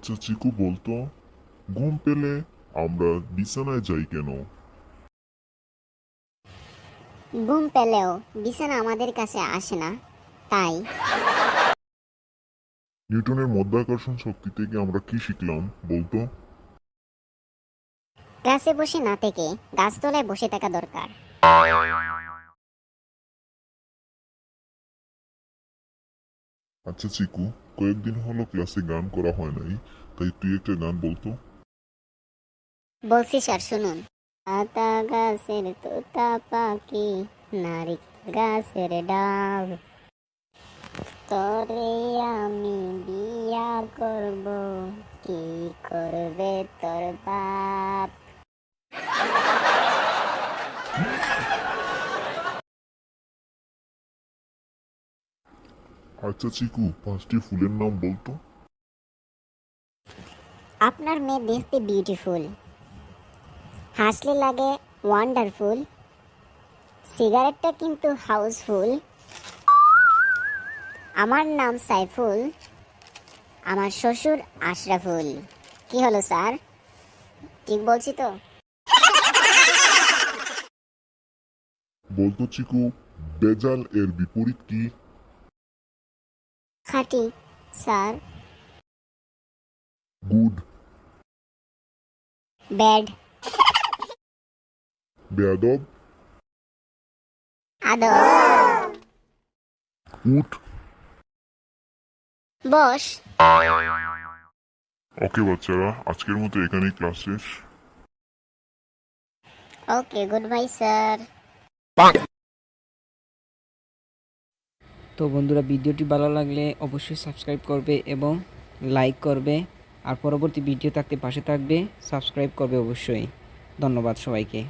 আচ্ছা চিকু বলতো, ঘুম পেলে আমরা বিছানায় যাই কেন? ঘুম পেলেও বিছানা আমাদের কাছে আসে না, তাই। নিউটনের মাধ্যাকর্ষণ শক্তি থেকে আমরা কি শিখলাম বলতো? ক্লাসে বসে না থেকে গাছতলায় বসে থাকা দরকার। আচ্ছা চিকু, কয়েকদিন হলো ক্লাসে গান করা হয় নাই, তাই তুই একটা গান বলতো। বলছি স্যার, শুনুন। পাতা গাছের তোতা পাখি, নারিকেল গাছের ডাব, তোরে আমি বিয়া করব, কি করবে তোর বাপ। আচ্ছা চিকু, 5টি ফুলের নাম বলতো। আপনার মেয়ে দেখতে বিউটিফুল, হাসলে লাগে ওয়ান্ডারফুল, সিগারেটটা কিন্তু হাউসফুল। আমার নাম সাইফুল, আমার শ্বশুর আশরাফুল। কি হলো স্যার, ঠিক বলছি তো? বলতো চিকু, বেজাল এর বিপরীত কি? খাঁটি স্যার। গুড। ব্যাড। বেয়াদব। আদব। উঠ। বস। ওকে বাচ্চারা, আজকের মতো এখানেই ক্লাস শেষ। ওকে, গুড বাই স্যার। তো বন্ধুরা, ভিডিওটি ভালো লাগলে অবশ্যই সাবস্ক্রাইব করবে এবং লাইক করবে, আর পরবর্তী ভিডিও থাকতে পাশে থাকবে, সাবস্ক্রাইব করবে অবশ্যই। ধন্যবাদ সবাইকে।